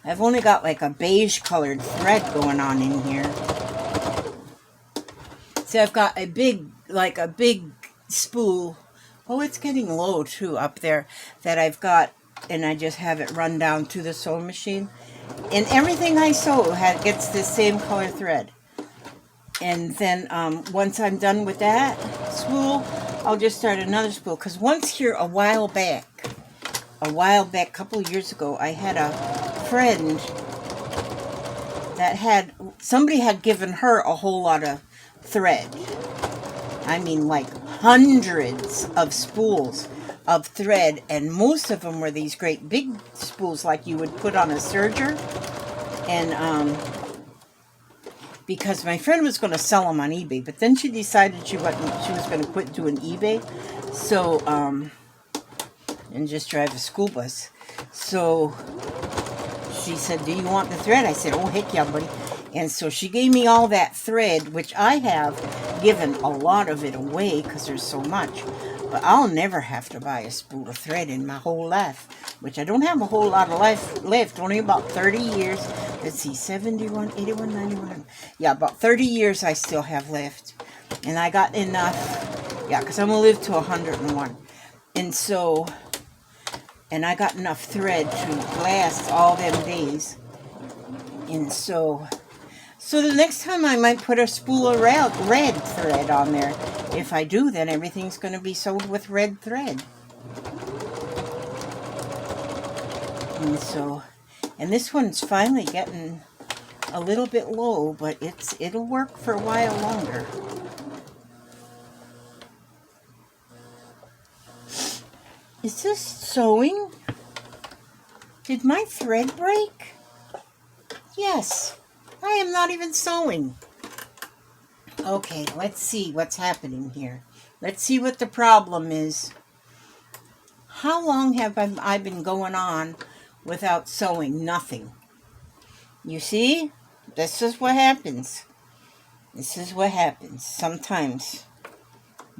I've only got like a beige colored thread going on in here. See, I've got a big spool. Oh, it's getting low too up there that I've got, and I just have it run down to the sewing machine. And everything I sew gets the same color thread. And then once I'm done with that spool, I'll just start another spool. Because once here, a while back, a couple of years ago, I had a friend that somebody had given her a whole lot of thread. I mean, like hundreds of spools of thread, and most of them were these great big spools like you would put on a serger. And because my friend was going to sell them on eBay, but then she decided she was going to quit doing eBay, so and just drive a school bus. So she said, "Do you want the thread?" I said, "Oh, heck yeah, buddy." And so she gave me all that thread, which I have given a lot of it away because there's so much. But I'll never have to buy a spool of thread in my whole life, which I don't have a whole lot of life left, only about 30 years. Let's see, 71, 81, 91. Yeah, about 30 years I still have left. And I got enough, yeah, because I'm going to live to 101. And so, and I got enough thread to last all them days. And so the next time I might put a spool of red thread on there. If I do, then everything's going to be sewed with red thread. And so, and this one's finally getting a little bit low, but it'll work for a while longer. Is this sewing? Did my thread break? Yes. I am not even sewing. Okay, let's see what's happening here. Let's see what the problem is. How long have I been going on without sewing? Nothing. You see? This is what happens. This is what happens. Sometimes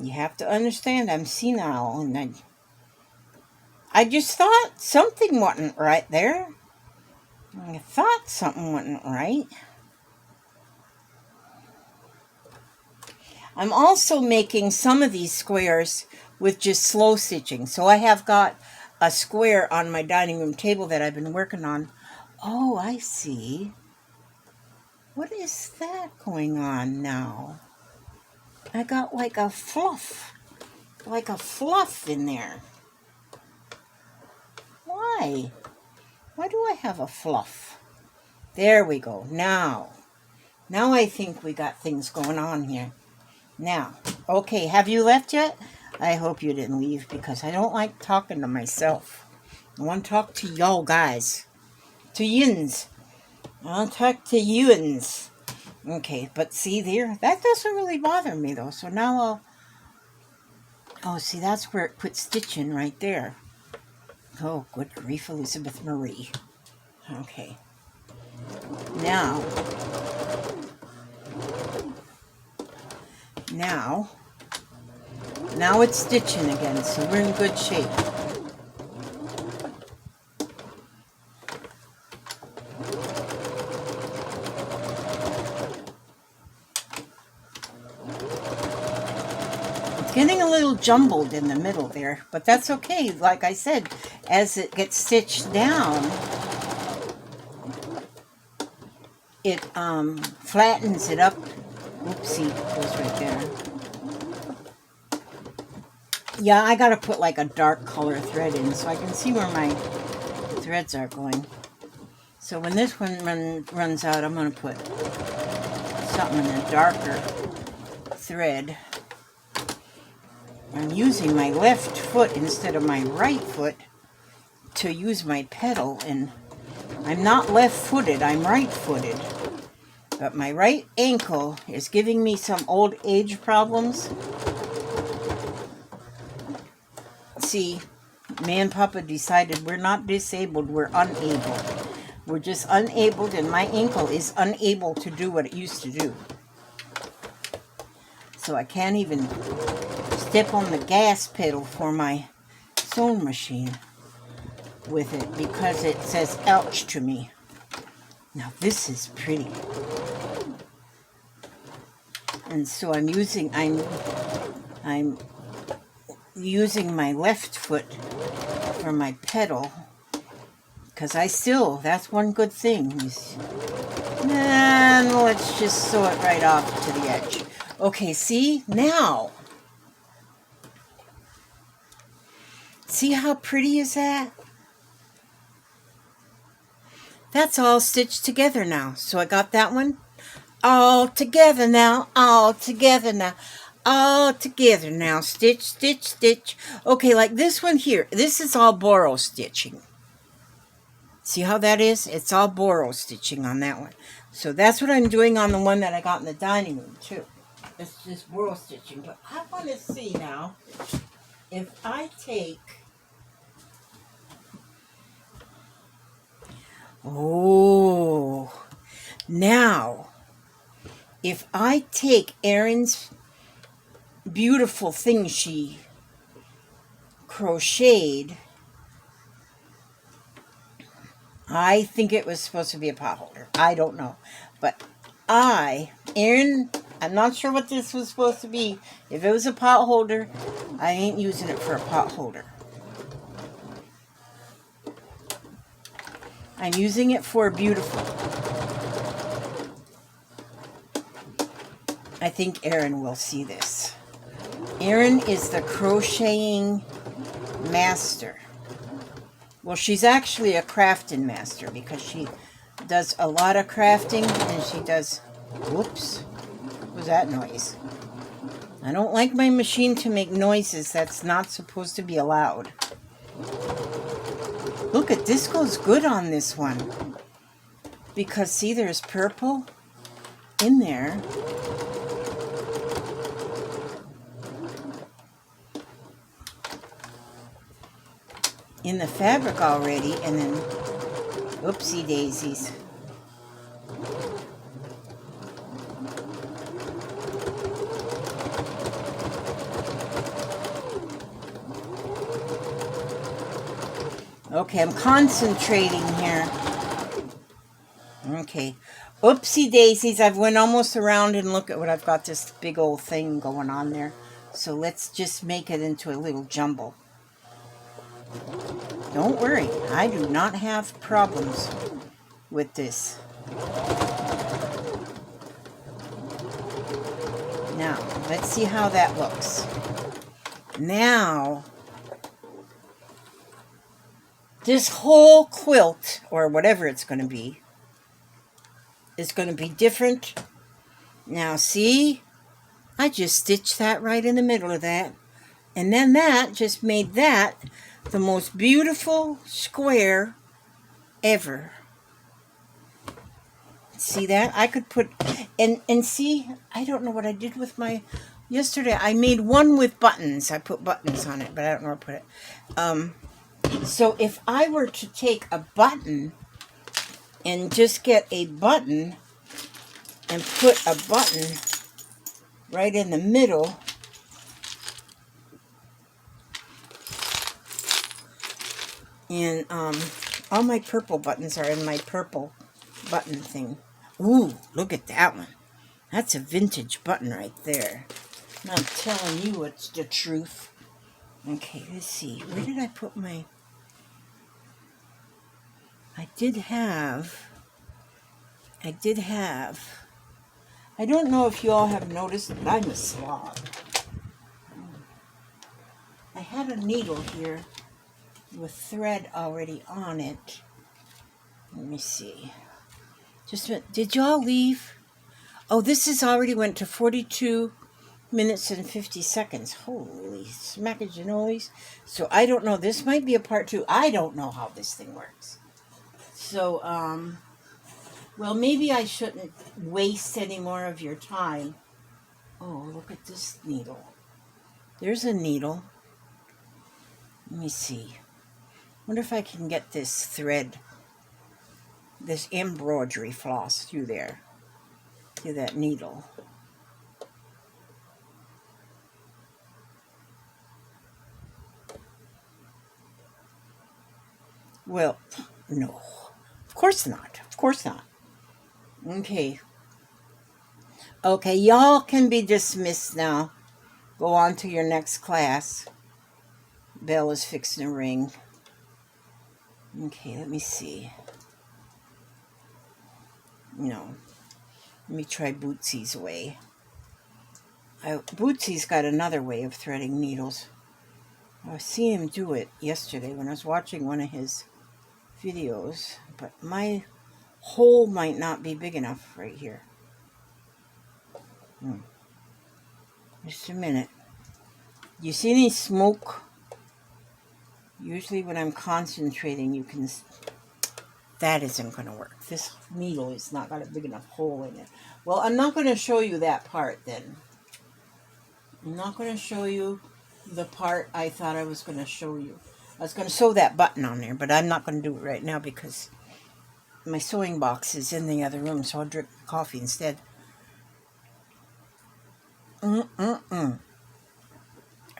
you have to understand I'm senile, and I just thought something wasn't right there. I thought something wasn't right. I'm also making some of these squares with just slow stitching. So I have got a square on my dining room table that I've been working on. Oh, I see. What is that going on now? I got like a fluff in there. Why? Why do I have a fluff? There we go. Now I think we got things going on here. Now, okay, have you left yet? I hope you didn't leave because I don't like talking to myself. I want to talk to y'all guys. To yins. I want to talk to yins. Okay, but see there? That doesn't really bother me though. So now oh, see, that's where it quit stitching right there. Oh, good grief, Elizabeth Marie. Okay. Now it's stitching again, so we're in good shape. It's getting a little jumbled in the middle there, but that's okay. Like I said, as it gets stitched down, it flattens it up. Oopsie, it goes right there. Yeah, I gotta put like a dark color thread in so I can see where my threads are going. So when this one runs out, I'm gonna put something in a darker thread. I'm using my left foot instead of my right foot to use my pedal, and I'm not left-footed, I'm right-footed. But my right ankle is giving me some old age problems. See, me and Papa decided we're not disabled, we're unable. We're just unable, and my ankle is unable to do what it used to do. So I can't even step on the gas pedal for my sewing machine with it because it says ouch to me. Now this is pretty. And so I'm using my left foot for my pedal, because that's one good thing. And let's just sew it right off to the edge. Okay, see now? See how pretty is that? That's all stitched together now. So I got that one all together now, all together now, all together now. Stitch, stitch, stitch. Okay, like this one here. This is all borrow stitching. See how that is? It's all borrow stitching on that one. So that's what I'm doing on the one that I got in the dining room too. It's just borrow stitching. But I want to see now if I take... Oh, now, if I take Erin's beautiful thing she crocheted, I think it was supposed to be a pot holder. I don't know. But Erin, I'm not sure what this was supposed to be. If it was a pot holder, I ain't using it for a pot holder. I'm using it for beautiful. I think Erin will see this. Erin is the crocheting master. Well, she's actually a crafting master because she does a lot of crafting and she does... Whoops. What was that noise? I don't like my machine to make noises. That's not supposed to be allowed. Look at this, goes good on this one. Because see, there's purple in there. In the fabric already, and then oopsie daisies. Okay, I'm concentrating here. Okay. Oopsie daisies, I've went almost around and look at what I've got, this big old thing going on there. So let's just make it into a little jumble. Don't worry, I do not have problems with this. Now, let's see how that looks. Now, this whole quilt, or whatever it's going to be, is going to be different. Now, see? I just stitched that right in the middle of that. And then that just made that the most beautiful square ever. See that? I could put... And see, I don't know what I did with my... Yesterday, I made one with buttons. I put buttons on it, but I don't know where to put it. So if I were to take a button and just get a button and put a button right in the middle, and all my purple buttons are in my purple button thing. Ooh, look at that one. That's a vintage button right there. I'm telling you it's the truth. Okay, let's see. Where did I put my... I did have... I don't know if you all have noticed, but I'm a slob. I had a needle here with thread already on it. Let me see. Did y'all leave? Oh, this is already went to 42 minutes and 50 seconds. Holy smackajanolies. So I don't know. This might be a part 2. I don't know how this thing works. So, well, maybe I shouldn't waste any more of your time. Oh, look at this needle. There's a needle. Let me see. Wonder if I can get this thread, this embroidery floss through there, through that needle. Well, no. Of course not. Of course not. Okay. Okay, y'all can be dismissed now. Go on to your next class. Bell is fixing to ring. Okay, let me see. No. Let me try Bootsy's way. Bootsy's got another way of threading needles. I seen him do it yesterday when I was watching one of his videos, but my hole might not be big enough right here. Just a minute. You see any smoke? Usually when I'm concentrating, you can... That isn't going to work. This needle is not got a big enough hole in it. Well, I'm not going to show you that part then. I'm not going to show you the part I thought I was going to show you. I was going to sew that button on there, but I'm not going to do it right now because my sewing box is in the other room, so I'll drink coffee instead.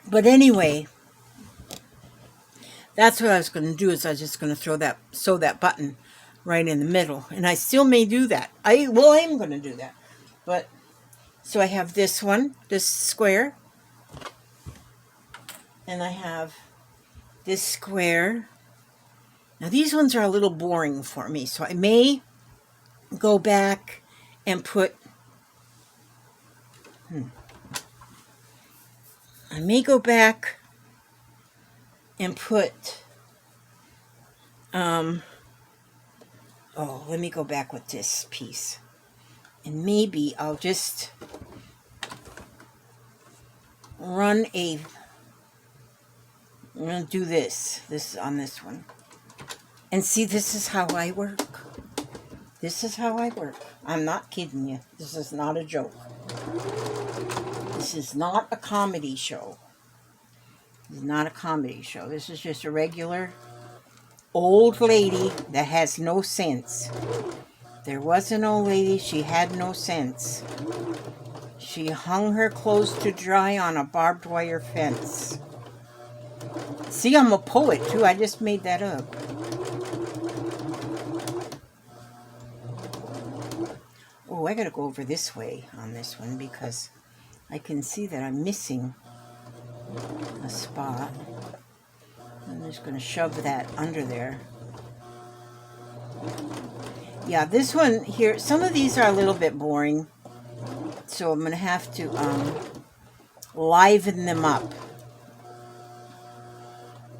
But anyway, that's what I was going to do. Is I was just going to sew that button right in the middle, and I still may do that. I am going to do that. But so I have this one, this square, and I have this square. Now these ones are a little boring for me, so I may go back and put. I may go back and put. Let me go back with this piece, and maybe I'll just run a. I'm going to do this on this one. And see, this is how I work. This is how I work. I'm not kidding you. This is not a joke. This is not a comedy show. This is not a comedy show. This is just a regular old lady that has no sense. There was an old lady, she had no sense. She hung her clothes to dry on a barbed wire fence. See, I'm a poet, too. I just made that up. Oh, I gotta go over this way on this one because I can see that I'm missing a spot. I'm just gonna shove that under there. Yeah, this one here, some of these are a little bit boring, so I'm gonna have to liven them up.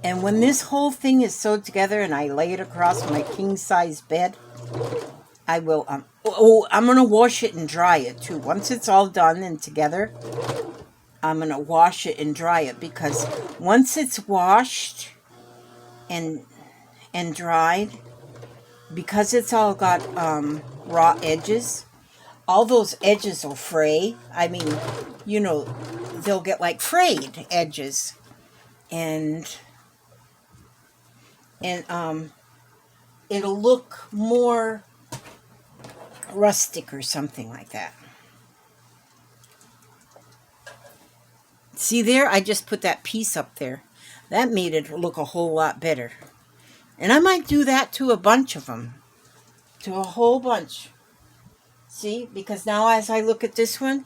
And when this whole thing is sewed together and I lay it across my king-size bed, I will, I'm going to wash it and dry it too. Once it's all done and together, I'm going to wash it and dry it, because once it's washed and dried, because it's all got raw edges, all those edges will fray. I mean, you know, they'll get like frayed edges. And it'll look more rustic or something like that. See there? I just put that piece up there. That made it look a whole lot better. And I might do that to a bunch of them. To a whole bunch. See? Because now as I look at this one,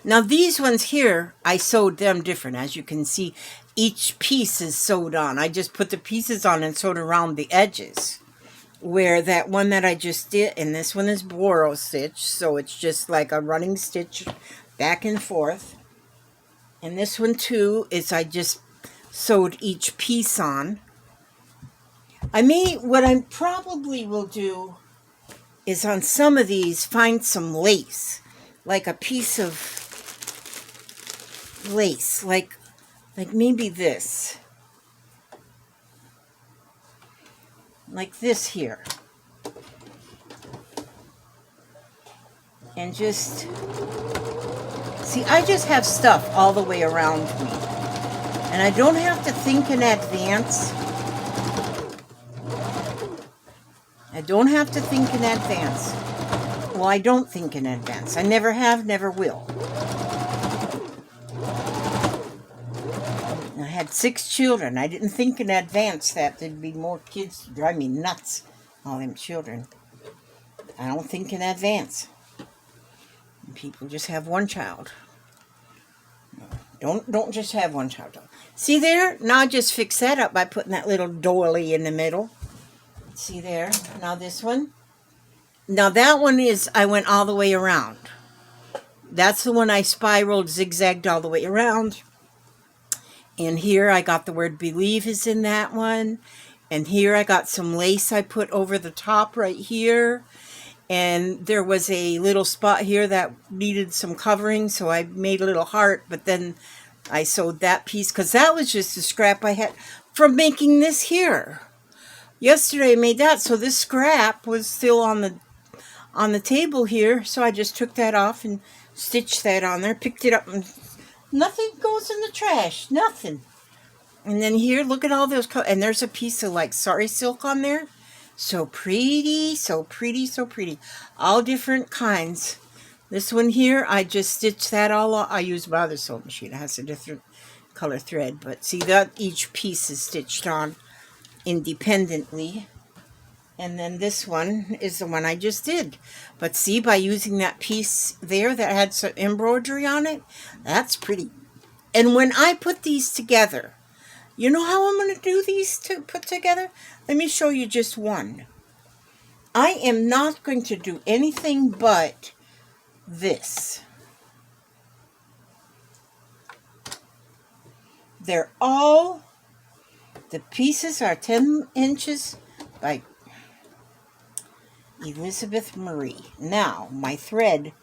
now these ones here, I sewed them different. As you can see, each piece is sewed on. I just put the pieces on and sewed around the edges. Where that one that I just did, and this one is borrow stitch, so it's just like a running stitch back and forth. And this one too is I just sewed each piece on. What I probably will do is on some of these find some lace, like a piece of lace, like maybe this, like this here, and just see, I just have stuff all the way around me, and I don't have to think in advance. I don't have to think in advance. Well, I don't think in advance. I never have, never will. I had 6 children. I didn't think in advance that there'd be more kids to drive me nuts. All them children. I don't think in advance. People just have one child. Don't just have one child. See there? Now I just fix that up by putting that little doily in the middle. See there? Now this one. Now that one is, I went all the way around. That's the one I spiraled, zigzagged all the way around. And here I got the word believe is in that one. And here I got some lace I put over the top right here. And there was a little spot here that needed some covering, so I made a little heart, but then I sewed that piece because that was just a scrap I had from making this here. Yesterday I made that, so this scrap was still on the table here, so I just took that off and stitched that on there, picked it up, and nothing goes in the trash, nothing. And then here, look at all those, and there's a piece of like sari silk on there. So pretty, so pretty, so pretty. All different kinds. This one here, I just stitched that all off. I use my other sewing machine. It has a different color thread. But see that each piece is stitched on independently. And then this one is the one I just did. But see, by using that piece there that had some embroidery on it, that's pretty. And when I put these together, you know how I'm going to do these to put together? Let me show you just one. I am not going to do anything but this. They're all, the pieces are 10 inches by Elizabeth Marie. Now, my thread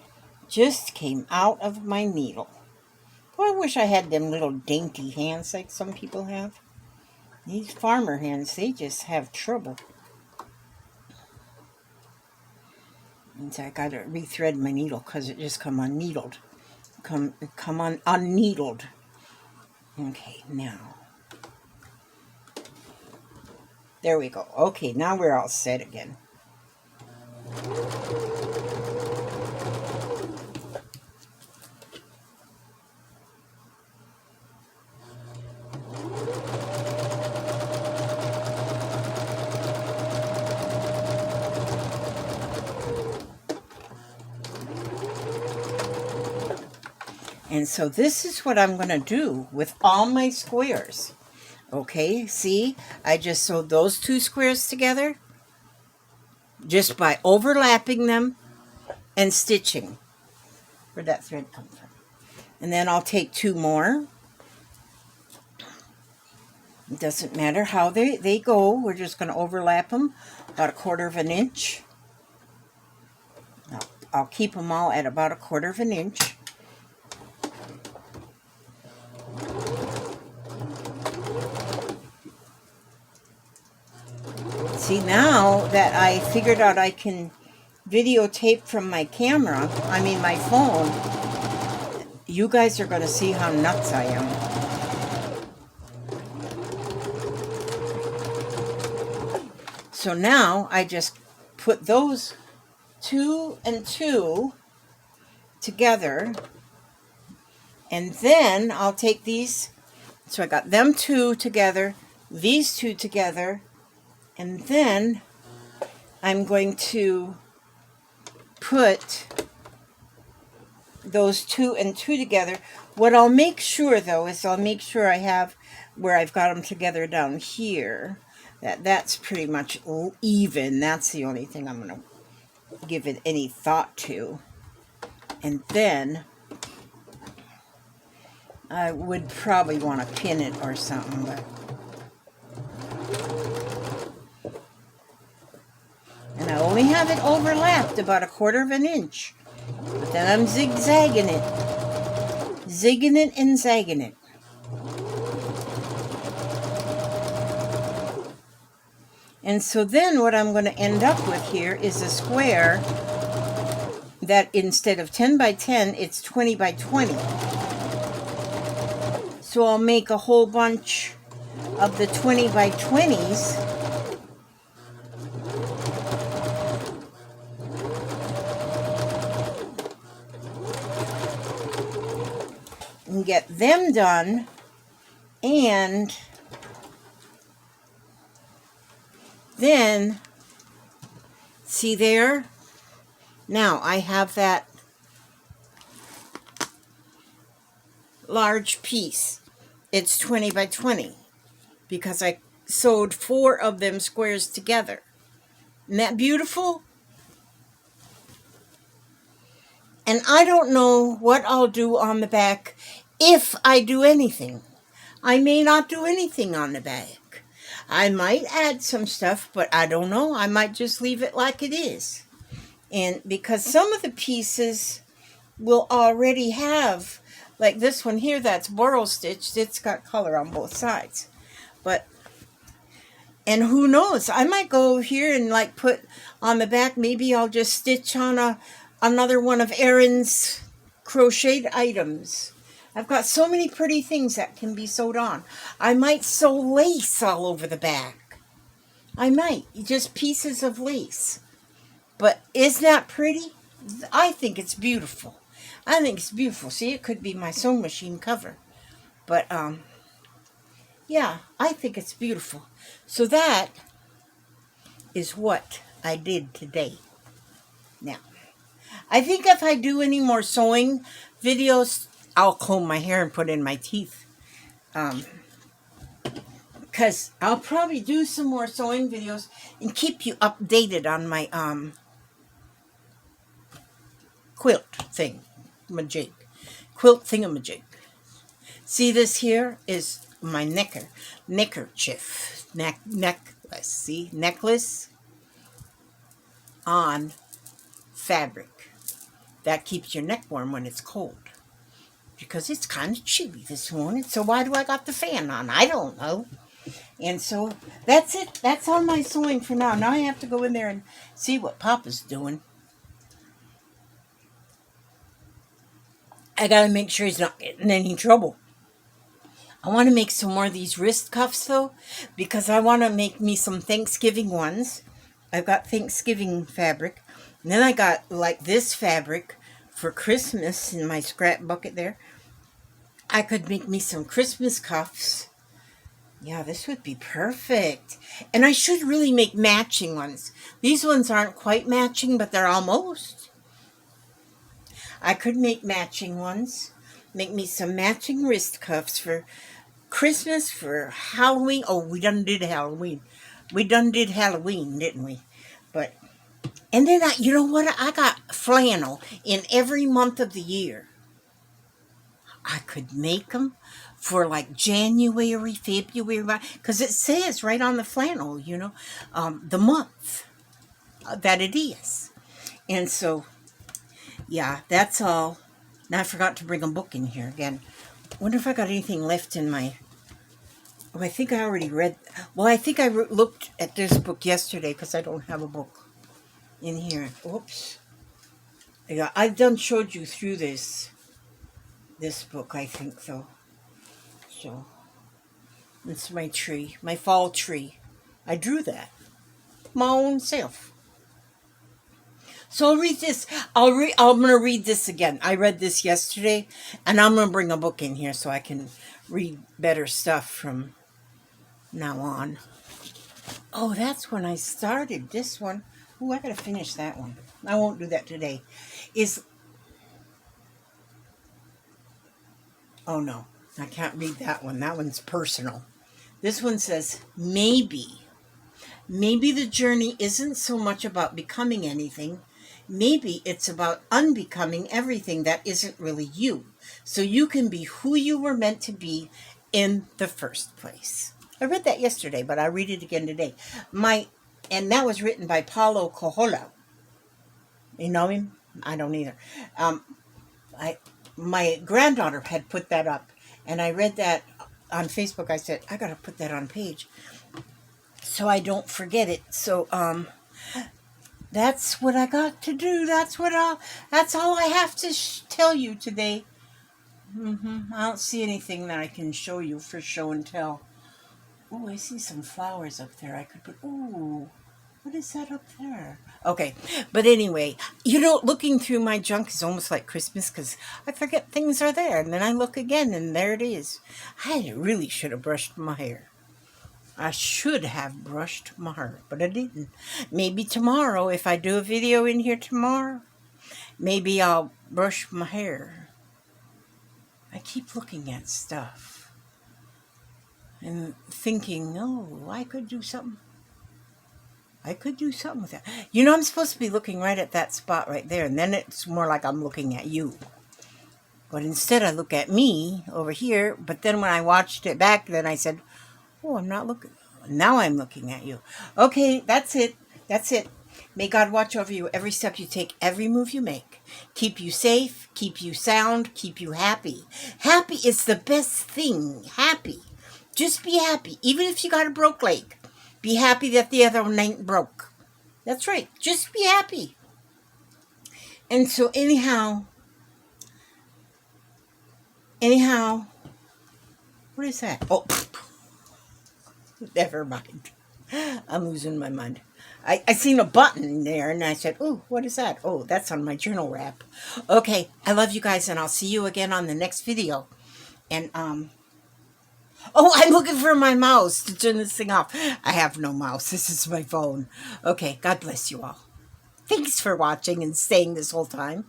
just came out of my needle. Boy, I wish I had them little dainty hands like some people have. These farmer hands, they just have trouble. And so I got to rethread my needle because it just come unneedled. Come on unneedled. Okay, now. There we go. Okay, now we're all set again. And so this is what I'm going to do with all my squares. Okay, see, I just sewed those two squares together just by overlapping them and stitching. Where'd that thread come from? And then I'll take two more. It doesn't matter how they go. We're just going to overlap them about 1/4 of an inch. I'll keep them all at about 1/4 of an inch. See, now that I figured out I can videotape from my camera, my phone, you guys are going to see how nuts I am. So now I just put those 2 and 2 together, and then I'll take these, so I got them 2 together, these 2 together, and then I'm going to put those 2 and 2 together. What I'll make sure, though, is I'll make sure I have where I've got them together down here, that's pretty much even. That's the only thing I'm going to give it any thought to. And then I would probably want to pin it or something, but and I only have it overlapped about 1/4 of an inch. But then I'm zigzagging it. Zigging it and zagging it. And so then what I'm going to end up with here is a square that instead of 10 by 10, it's 20 by 20. So I'll make a whole bunch of the 20 by 20s. And get them done, and then see there, Now I have that large piece. It's 20 by 20 because I sewed 4 of them squares together. Isn't that beautiful? And I don't know what I'll do on the back if I do anything. I may not do anything on the back. I might add some stuff, but I don't know. I might just leave it like it is. And because some of the pieces will already have, like this one here that's borrow stitched, it's got color on both sides. But, and who knows, I might go here and like put on the back, maybe I'll just stitch on another one of Erin's crocheted items. I've got so many pretty things that can be sewed on. I might sew lace all over the back. I might, just pieces of lace. But isn't that pretty? I think it's beautiful. I think it's beautiful. See, it could be my sewing machine cover. But, yeah, I think it's beautiful. So that is what I did today. Now, I think if I do any more sewing videos, I'll comb my hair and put in my teeth. Because I'll probably do some more sewing videos and keep you updated on my quilt thingamajig. Quilt thingamajig. See, this here is my neckerchief. Necklace. See? Necklace on fabric. That keeps your neck warm when it's cold. Because it's kind of chilly this morning. So why do I got the fan on? I don't know. And so that's it. That's all my sewing for now. Now I have to go in there and see what Papa's doing. I got to make sure he's not getting in any trouble. I want to make some more of these wrist cuffs, though, because I want to make me some Thanksgiving ones. I've got Thanksgiving fabric. And then I got, like, this fabric for Christmas in my scrap bucket there. I could make me some Christmas cuffs. Yeah, this would be perfect. And I should really make matching ones. These ones aren't quite matching, but they're almost. I could make matching ones. Make me some matching wrist cuffs for Christmas, for Halloween. Oh, we done did Halloween. We done did Halloween, didn't we? But, and then you know what? I got flannel in every month of the year. I could make them for like January, February, because it says right on the flannel, you know, the month that it is. And so, yeah, that's all. Now I forgot to bring a book in here again. Wonder if I got anything left in my... Oh, I think I already read... Well, I think I looked at this book yesterday because I don't have a book in here. Oops. Yeah, I've done showed you through this book, I think, though. So, it's my tree, my fall tree. I drew that. My own self. So I'll read this. I'm going to read this again. I read this yesterday, and I'm going to bring a book in here so I can read better stuff from now on. Oh, that's when I started this one. Oh, I got to finish that one. I won't do that today. Oh, no. I can't read that one. That one's personal. This one says, maybe. Maybe the journey isn't so much about becoming anything. Maybe it's about unbecoming everything that isn't really you, so you can be who you were meant to be in the first place. I read that yesterday, but I'll read it again today. And that was written by Paulo Coelho. You know him? I don't either. My granddaughter had put that up, and I read that on Facebook. I said, I got to put that on page so I don't forget it. So, that's what I got to do. That's all I have to tell you today. I don't see anything that I can show you for show and tell. Oh, I see some flowers up there. I could put, ooh, what is that up there? Okay, but anyway, you know, looking through my junk is almost like Christmas because I forget things are there. And then I look again and there it is. I really should have brushed my hair. I should have brushed my hair, but I didn't. Maybe tomorrow, if I do a video in here tomorrow, Maybe I'll brush my hair. I keep looking at stuff and thinking, oh, I could do something. I could do something with that. You know, I'm supposed to be looking right at that spot right there, and then it's more like I'm looking at you. But instead I look at me over here, but then when I watched it back, then I said, oh, I'm not looking. Now I'm looking at you. Okay, that's it. That's it. May God watch over you every step you take, every move you make. Keep you safe, keep you sound, keep you happy. Happy is the best thing. Happy. Just be happy. Even if you got a broke leg, be happy that the other one ain't broke. That's right. Just be happy. And so anyhow, what is that? Oh, never mind. I'm losing my mind. I seen a button there and I said, oh, what is that? Oh, that's on my journal wrap. Okay, I love you guys and I'll see you again on the next video. And, oh, I'm looking for my mouse to turn this thing off. I have no mouse. This is my phone. Okay, God bless you all. Thanks for watching and staying this whole time.